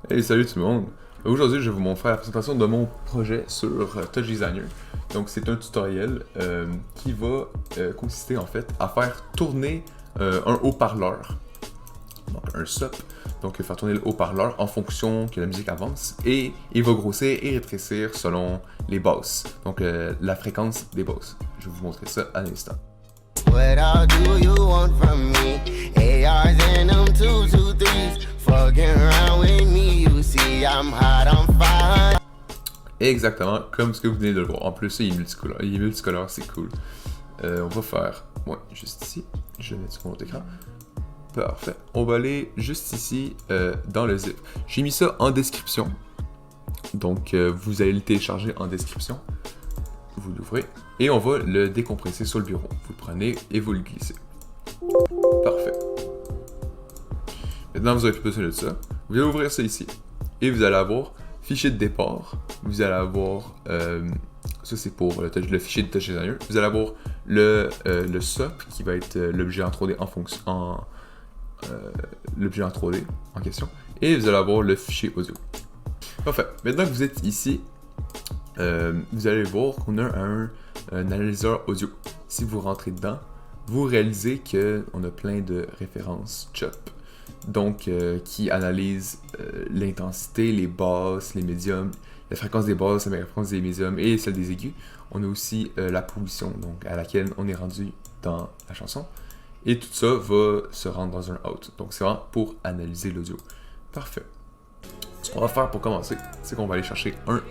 Hey, salut tout le monde! Aujourd'hui, je vais vous montrer la présentation de mon projet sur Touch Designer. Donc, c'est un tutoriel qui va consister en fait à faire tourner un haut-parleur, donc un SOP. Donc, faire tourner le haut-parleur en fonction que la musique avance et il va grossir et rétrécir selon les basses, donc la fréquence des basses. Je vais vous montrer ça à l'instant. What all do you want from me? ARs and them 223s. Fucking around with me, you see I'm hot, I'm fine. Exactement comme ce que vous venez de le voir. En plus, il est multicolore. Il est multicolore, c'est cool. On va faire, ouais, juste ici. Je vais mettre sur mon autre écran. Parfait. On va aller juste ici dans le zip. J'ai mis ça en description. Donc, vous allez le télécharger en description. Vous l'ouvrez et on va le décompresser sur le bureau. Vous le prenez et vous le glissez. Parfait. Maintenant, vous n'avez plus besoin de ça. Vous allez ouvrir ça ici et vous allez avoir fichier de départ. Vous allez avoir, ça c'est pour le fichier de Touch Designer. Vous allez avoir le SOP qui va être l'objet en 3D en fonction, l'objet en 3D en question. Et vous allez avoir le fichier audio. Parfait. Maintenant que vous êtes ici, vous allez voir qu'on a un analyseur audio. Si vous rentrez dedans, vous réalisez qu'on a plein de références chop, donc qui analysent l'intensité, les basses, les médiums, la fréquence des basses, la fréquence des médiums et celle des aigus. On a aussi la position donc à laquelle on est rendu dans la chanson. Et tout ça va se rendre dans un out. Donc c'est vraiment pour analyser l'audio. Parfait. Ce qu'on va faire pour commencer, c'est qu'on va aller chercher un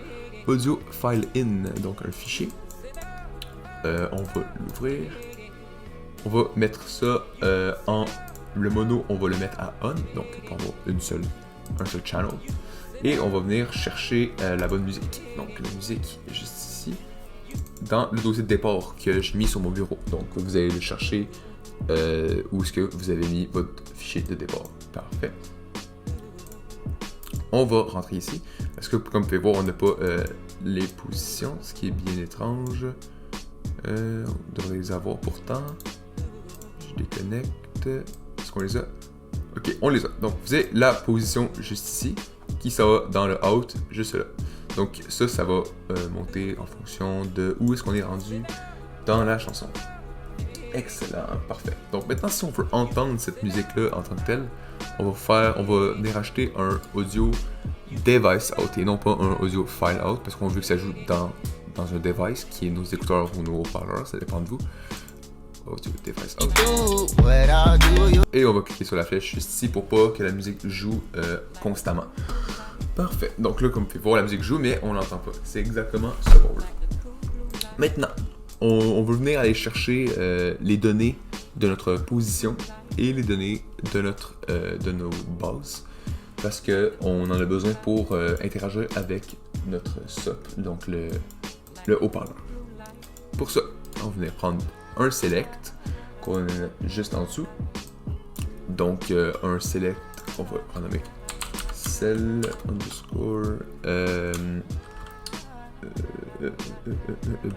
audio file in, donc un fichier. On va l'ouvrir. On va mettre ça en le mono, on va le mettre à on, donc pour avoir un seul channel. Et on va venir chercher la bonne musique. Donc la musique est juste ici, dans le dossier de départ que j'ai mis sur mon bureau. Donc vous allez le chercher où est-ce que vous avez mis votre fichier de départ. Parfait. On va rentrer ici. Parce que comme vous pouvez voir, on n'a pas les positions, ce qui est bien étrange. On devrait les avoir pourtant. Je déconnecte. Est-ce qu'on les a? Ok, on les a. Donc vous avez la position juste ici, qui ça va dans le out, juste là. Donc ça va monter en fonction de où est-ce qu'on est rendu dans la chanson. Excellent, parfait. Donc maintenant, si on veut entendre cette musique-là en tant que telle, on va venir acheter un audio device out et non pas un audio file out parce qu'on veut que ça joue dans un device qui est nos écouteurs ou nos haut-parleurs, ça dépend de vous. Audio device out. Et on va cliquer sur la flèche juste ici pour pas que la musique joue constamment. Parfait. Donc là, comme vous pouvez voir, la musique joue, mais on l'entend pas. C'est exactement ce qu'on veut. Maintenant, on veut venir aller chercher les données de notre position et les données de nos bases parce qu'on en a besoin pour interagir avec notre SOP, donc le haut-parleur. Pour ça, on va venir prendre un select qu'on a juste en dessous. Donc un select, on va prendre avec cell underscore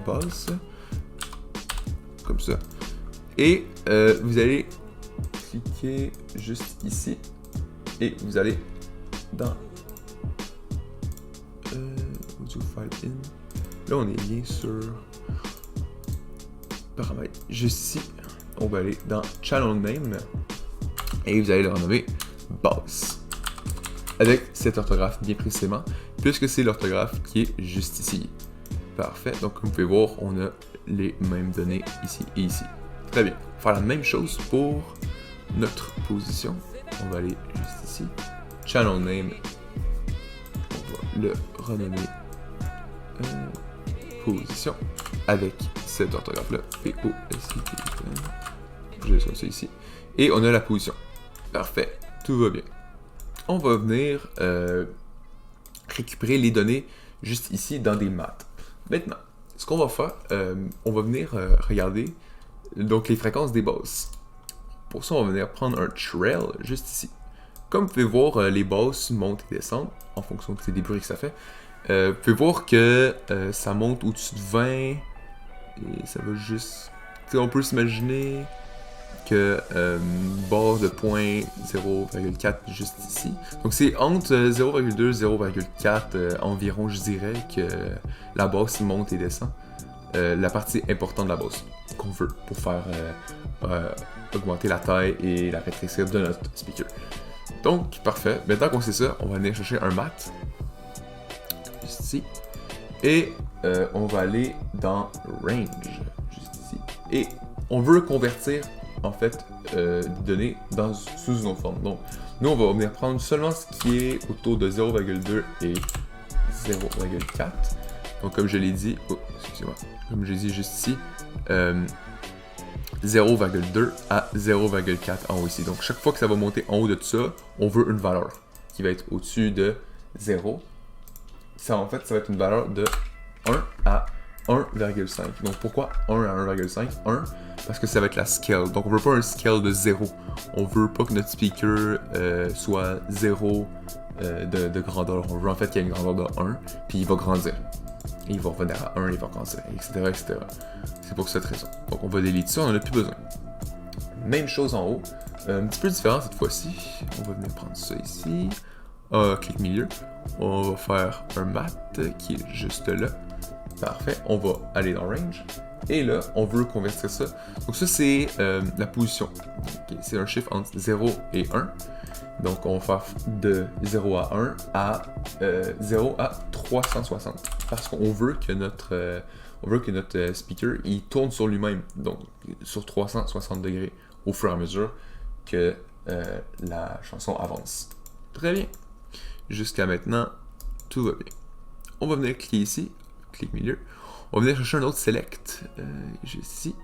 base comme ça. Et vous allez cliquer juste ici et vous allez dans audio file in. Là, on est bien sur paramètres. Juste ici, on va aller dans channel name et vous allez le renommer bass avec cette orthographe bien précisément, puisque c'est l'orthographe qui est juste ici. Parfait. Donc, comme vous pouvez voir, on a les mêmes données ici et ici. Très bien. On va faire la même chose pour notre position. On va aller juste ici. Channel name. On va le renommer position avec cette orthographe-là. P-O-S-I-T-I-N. Je laisse comme ça ici. Et on a la position. Parfait. Tout va bien. On va venir récupérer les données juste ici dans des maths. Maintenant, ce qu'on va faire, on va venir regarder donc les fréquences des basses. Pour ça, on va venir prendre un trail juste ici. Comme vous pouvez voir, les basses montent et descendent en fonction des bruits que ça fait. Vous pouvez voir que ça monte au-dessus de 20 et ça va juste... on peut s'imaginer que barre de point 0,4 juste ici. Donc c'est entre 0,2 et 0,4 environ, je dirais, que la base monte et descend. La partie importante de la base qu'on veut pour faire augmenter la taille et la rétrécir de notre speaker. Donc, parfait. Maintenant qu'on sait ça, on va venir chercher un mat. Juste ici. Et on va aller dans Range. Juste ici. Et on veut convertir, en fait, des données sous une autre forme. Donc, nous, on va venir prendre seulement ce qui est autour de 0,2 et 0,4. Donc, comme je l'ai dit, excusez-moi, comme je l'ai dit juste ici, 0,2 à 0,4 en haut ici. Donc, chaque fois que ça va monter en haut de tout ça, on veut une valeur qui va être au-dessus de 0. Ça, en fait, ça va être une valeur de 1 à 1,5. Donc, pourquoi 1 à 1,5? 1, parce que ça va être la scale. Donc, on veut pas un scale de 0. On veut pas que notre speaker soit 0 de grandeur. On veut en fait qu'il y ait une grandeur de 1, puis il va grandir. Et il va revenir à 1, il va grandir, etc., etc. C'est pour cette raison. Donc, on va delete ça, on n'en a plus besoin. Même chose en haut. Un petit peu différent cette fois-ci. On va venir prendre ça ici. Clic milieu. On va faire un mat qui est juste là. Parfait. On va aller dans Range. Et là, on veut convertir ça. Donc ça, c'est la position. Okay. C'est un chiffre entre 0 et 1. Donc on va faire de 0 à 1 à 0 à 360. Parce qu'on veut que notre speaker il tourne sur lui-même. Donc sur 360 degrés au fur et à mesure que la chanson avance. Très bien. Jusqu'à maintenant, tout va bien. On va venir cliquer ici, clic milieu. On va venir chercher un autre select, juste ici.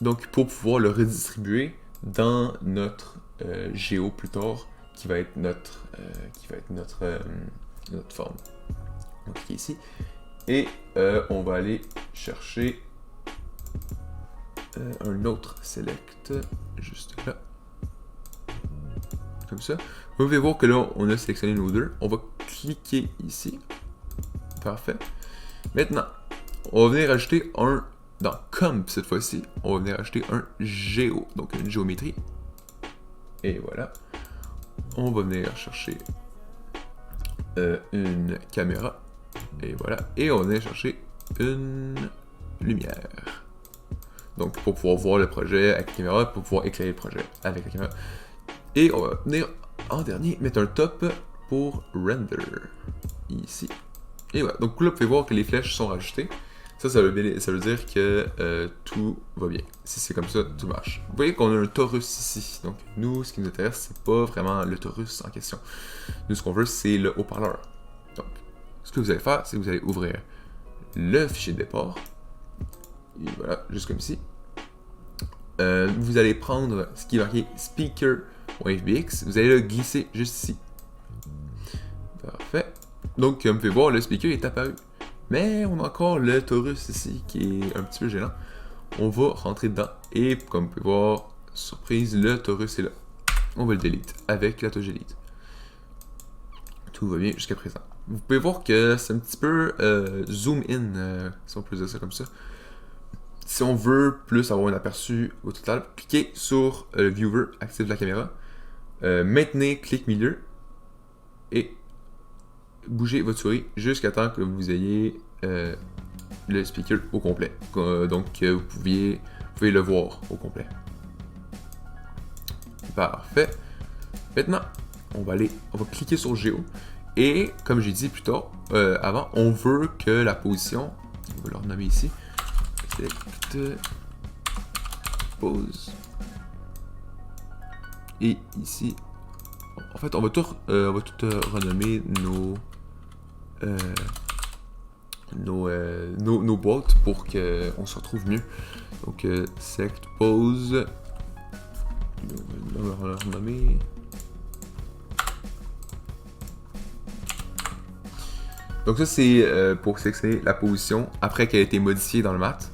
Donc, pour pouvoir le redistribuer dans notre géo plus tard, qui va être notre forme. On va cliquer ici. Et on va aller chercher un autre select, juste là. Comme ça. Vous pouvez voir que là, on a sélectionné nos deux. On va cliquer ici. Parfait. Maintenant, on va venir ajouter un, dans Comp cette fois-ci, on va venir ajouter un géo, donc une géométrie. Et voilà. On va venir chercher une caméra. Et voilà. Et on va venir chercher une lumière. Donc, pour pouvoir voir le projet avec la caméra, pour pouvoir éclairer le projet avec la caméra. Et on va venir en dernier mettre un top pour render ici. Et voilà, donc là vous pouvez voir que les flèches sont rajoutées. Ça veut dire que tout va bien. Si c'est comme ça, tout marche. Vous voyez qu'on a un torus ici. Donc nous, ce qui nous intéresse, c'est pas vraiment le torus en question. Nous, ce qu'on veut, c'est le haut-parleur. Donc, ce que vous allez faire, c'est que vous allez ouvrir le fichier de départ. Et voilà, juste comme ici. Vous allez prendre ce qui est marqué speaker.fbx. Vous allez le glisser juste ici. Parfait. Donc, comme vous pouvez voir, le speaker est apparu. Mais on a encore le torus ici qui est un petit peu gênant. On va rentrer dedans. Et comme vous pouvez voir, surprise, le torus est là. On va le delete avec la touche delete. Tout va bien jusqu'à présent. Vous pouvez voir que c'est un petit peu zoom in, si on peut dire ça comme ça. Si on veut plus avoir un aperçu au total, cliquez sur le viewer, active la caméra. Maintenez clic milieu. Et bougez votre souris jusqu'à temps que vous ayez le speaker au complet. Donc vous pouvez le voir au complet. Parfait. Maintenant, on va cliquer sur Géo. Et comme j'ai dit plus tard, avant, on veut que la position, on va le renommer ici, select pose. Et ici, en fait, on va tout renommer nos boîtes pour qu'on se retrouve mieux. Donc, select pose. On va le renommer. Donc ça, c'est pour sélectionner la position après qu'elle a été modifiée dans le mat.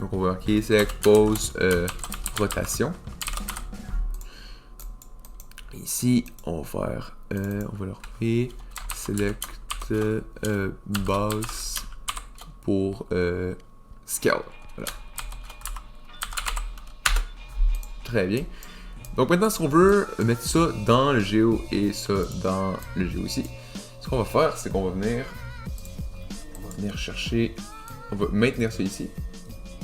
Donc on va marquer select pose rotation. Ici, on va faire, on va le retrouver select base pour scale. Voilà. Très bien. Donc maintenant, si on veut mettre ça dans le géo et ça dans le géo aussi, ce qu'on va faire, c'est qu'on va venir chercher, on va maintenir ça ici.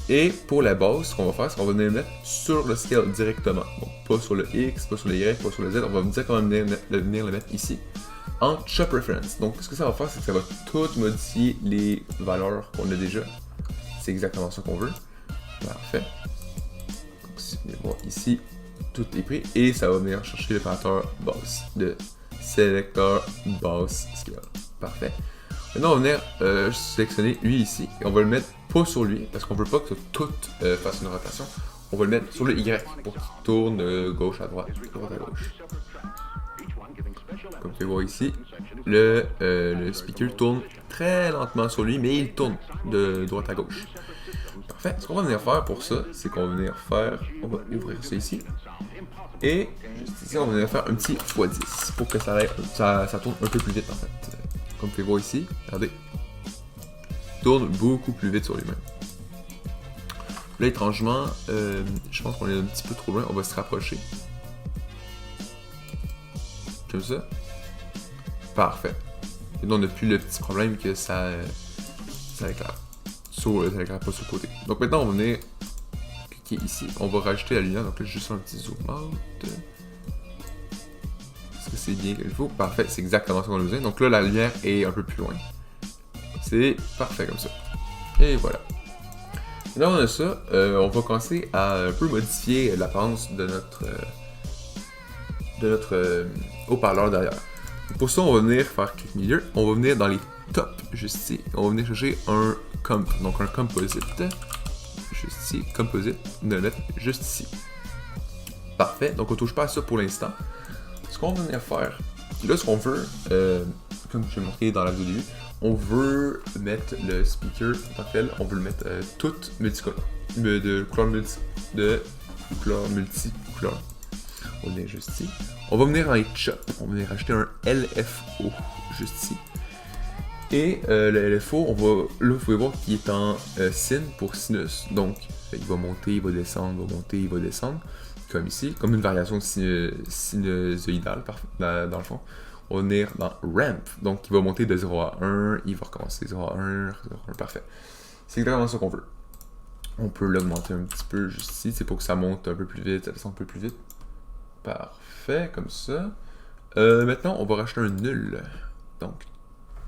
Et pour la base, ce qu'on va faire, c'est qu'on va venir le mettre sur le scale directement. Donc pas sur le X, pas sur le Y, pas sur le Z, on va directement venir le mettre ici en chop reference. Donc ce que ça va faire, c'est que ça va tout modifier les valeurs qu'on a déjà. C'est exactement ça qu'on veut. Parfait. Donc si vous venez voir ici, tout est pris et ça va venir chercher l'opérateur boss de selector boss scale. Parfait. Maintenant, on va venir sélectionner lui ici et on va le mettre pas sur lui parce qu'on veut pas que tout fasse une rotation. On va le mettre sur le Y pour qu'il tourne de gauche à droite, droite à gauche. Comme tu peux voir ici, le speaker tourne très lentement sur lui, mais il tourne de droite à gauche. Parfait. Ce qu'on va venir faire pour ça, c'est qu'on va venir faire, on va ouvrir ça ici. Et juste ici, on va venir faire un petit x10 pour que ça tourne un peu plus vite en fait. Comme vous pouvez voir ici, regardez. Il tourne beaucoup plus vite sur lui-même. Là, étrangement, je pense qu'on est un petit peu trop loin. On va se rapprocher. Comme ça. Parfait. Et donc, on n'a plus le petit problème que ça éclaire. Ça éclaire pas sur le côté. Donc maintenant, on va venir cliquer ici. On va rajouter la lumière. Donc là, juste un petit zoom out. Est-ce que c'est bien qu'il faut? Parfait, c'est exactement ce qu'on a besoin. Donc là, la lumière est un peu plus loin. C'est parfait comme ça. Et voilà. Là, on a ça. On va commencer à un peu modifier l'apparence de notre haut-parleur derrière. Pour ça, on va venir faire clic milieu. On va venir dans les tops, juste ici. On va venir chercher un comp, donc un composite. Juste ici, composite. On va le mettre juste ici. Parfait. Donc, on touche pas à ça pour l'instant. Ce qu'on va venir faire, là, ce qu'on veut, comme je l'ai montré dans la vidéo début, on veut mettre le speaker en tant que tel, on veut le mettre tout multicolore, de couleur multicolore. On va venir juste ici. On va venir dans les chops, on va venir rajouter un LFO juste ici. Et le LFO, là, vous pouvez voir qu'il est en sin pour sinus. Donc, il va monter, il va descendre, il va monter, il va descendre. Comme ici, comme une variation sinusoïdale dans le fond. On va venir dans ramp, donc il va monter de 0 à 1, il va recommencer 0 à 1, 0 à 1, parfait. C'est exactement ça qu'on veut. On peut l'augmenter un petit peu juste ici, c'est pour que ça monte un peu plus vite, ça descend un peu plus vite. Parfait, comme ça. Maintenant, on va rajouter un nul. Donc,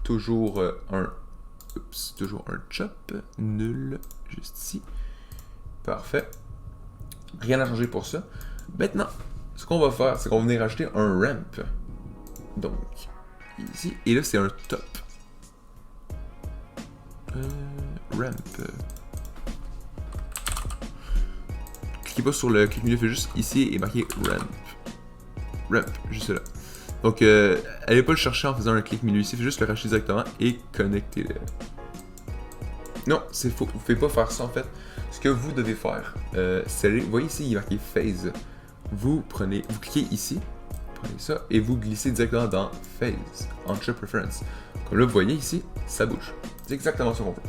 toujours un chop, nul, juste ici. Parfait. Rien à changer pour ça. Maintenant, ce qu'on va faire, c'est qu'on va venir rajouter un ramp. Donc, ici. Et là, c'est un top. Ramp. Cliquez pas sur le clic milieu, fait juste ici et marquez ramp. Ramp, juste là. Donc, allez pas le chercher en faisant un clic milieu ici, fait juste le racheter directement et connectez-le. Non, c'est faux. Vous ne pouvez pas faire ça en fait. Ce que vous devez faire, c'est, vous voyez ici, il est marqué phase. Vous cliquez ici, prenez ça et vous glissez directement dans phase, en chop reference. Comme là, vous voyez ici, ça bouge. C'est exactement ce qu'on veut.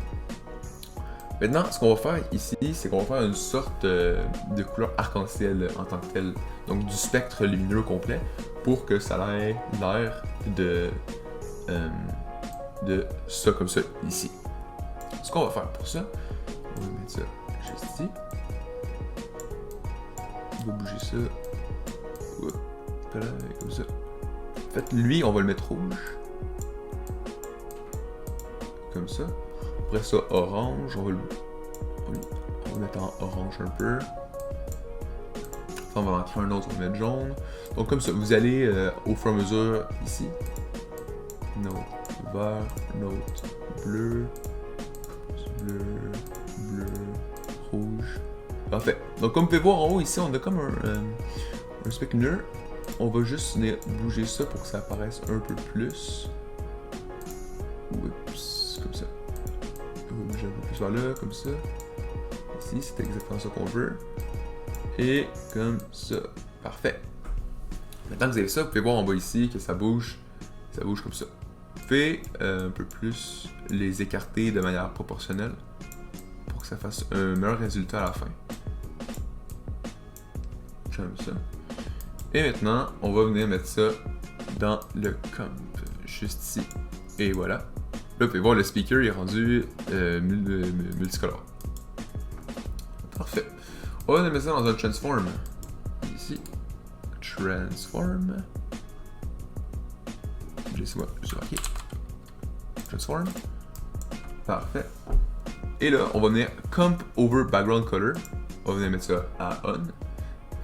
Maintenant, ce qu'on va faire ici, c'est qu'on va faire une sorte de couleur arc-en-ciel en tant que tel. Donc du spectre lumineux complet pour que ça ait l'air de ça comme ça ici. Ce qu'on va faire pour ça, on va mettre ça juste ici. On va bouger ça. Voilà, comme ça. En fait, lui, on va le mettre rouge. Comme ça. Après ça, orange. On va le mettre en orange un peu. On va en créer un autre, on va le mettre jaune. Donc comme ça, vous allez au fur et à mesure ici. Note vert, note bleu. Bleu, rouge. Parfait. Donc comme vous pouvez voir en haut ici, on a comme un specular. On va juste venir bouger ça pour que ça apparaisse un peu plus. Oups, comme ça. On va bouger un peu plus vers là, comme ça. Ici, c'est exactement ça qu'on veut. Et comme ça. Parfait. Maintenant que vous avez ça, vous pouvez voir en bas ici que ça bouge comme ça. Vous pouvez un peu plus les écarter de manière proportionnelle pour que ça fasse un meilleur résultat à la fin. J'aime ça. Et maintenant, on va venir mettre ça dans le comp, juste ici. Et voilà. Là, vous pouvez voir le speaker il est rendu multicolore. Parfait. On va mettre ça dans un transform. Ici. Transform. Laissez-moi juste marquer. Transform. Parfait. Et là, on va venir comp over background color. On va venir mettre ça à on.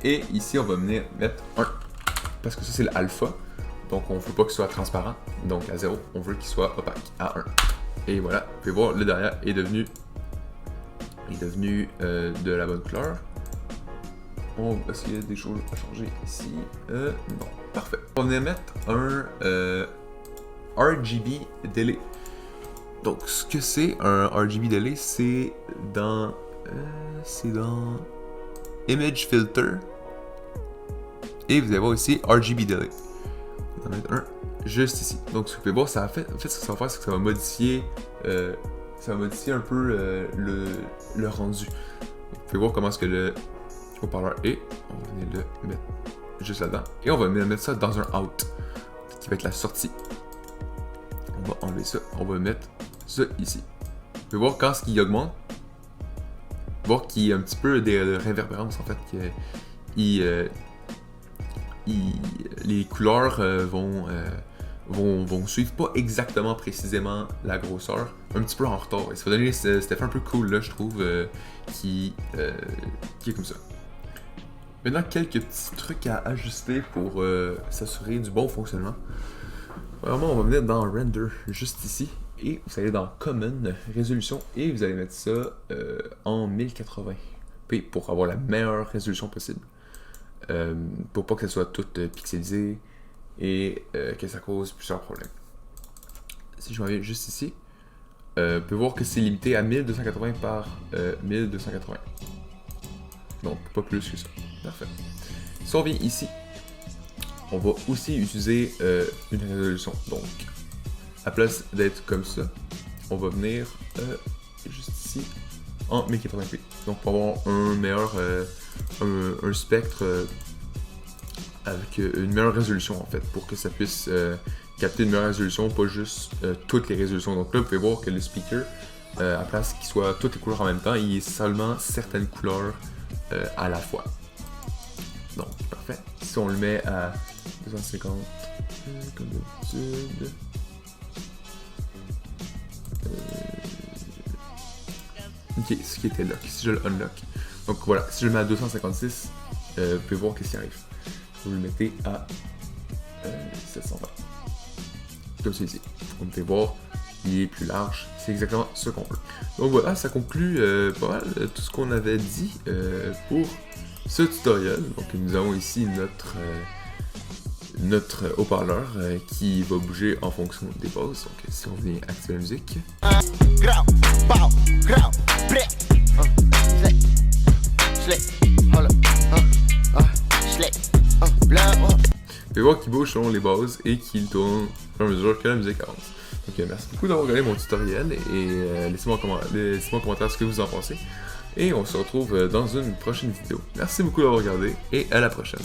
Et ici, on va venir mettre 1. Parce que ça, c'est l'alpha. Donc, on ne veut pas qu'il soit transparent. Donc, à 0, on veut qu'il soit opaque. À 1. Et voilà. Vous pouvez voir, le derrière est devenu de la bonne couleur. Est-ce qu'il y a des choses à changer ici? Non. Parfait. On va venir mettre un RGB delay. Donc, ce que c'est un RGB delay, c'est dans Image Filter. Et vous allez voir ici RGB delay. On va mettre un juste ici. Donc, ce que vous pouvez voir, en fait, ce que ça va faire, c'est que ça va modifier un peu le rendu. Vous pouvez voir comment est-ce que le haut-parleur est. On va venir le mettre juste là-dedans. Et on va venir mettre ça dans un out, qui va être la sortie. On va enlever ça. On va mettre ça ici. Vous pouvez voir quand ce qui augmente, voir qu'il y a un petit peu de réverbérance en fait, que les couleurs vont suivre pas exactement précisément la grosseur, un petit peu en retard. Et ça va donner cet effet un peu cool là, je trouve, qui est comme ça. Maintenant, quelques petits trucs à ajuster pour s'assurer du bon fonctionnement. Vraiment, on va venir dans Render, juste ici, et vous allez dans Common, Résolution, et vous allez mettre ça en 1080p pour avoir la meilleure résolution possible. Pour pas que ça soit tout pixelisé et que ça cause plusieurs problèmes. Si je m'en viens juste ici, vous pouvez voir que c'est limité à 1280 par 1280. Donc, pas plus que ça. Parfait. Si on vient ici, on va aussi utiliser une résolution. Donc, à place d'être comme ça, on va venir juste ici en 1080p. Donc, pour avoir un meilleur un spectre avec une meilleure résolution en fait, pour que ça puisse capter une meilleure résolution, pas juste toutes les résolutions. Donc là, vous pouvez voir que le speaker, à place qu'il soit toutes les couleurs en même temps, il est seulement certaines couleurs à la fois. Donc, parfait. Si on le met à 250, comme d'habitude. Ok, ce qui était lock, si je le unlock. Donc voilà, si je le mets à 256, vous pouvez voir qu'est-ce qui arrive. Vous le mettez à 720. Comme c'est ici. Comme vous pouvez voir, il est plus large. C'est exactement ce qu'on veut. Donc voilà, ça conclut pas mal tout ce qu'on avait dit pour ce tutoriel. Donc nous avons ici notre haut-parleur qui va bouger en fonction des bases. Donc si on vient activer la musique. Vous pouvez voir qu'il bouge selon les bases et qu'il tourne au fur et à mesure que la musique avance. Donc merci beaucoup d'avoir regardé mon tutoriel et laissez-moi en commentaire ce que vous en pensez. Et on se retrouve dans une prochaine vidéo. Merci beaucoup d'avoir regardé et à la prochaine.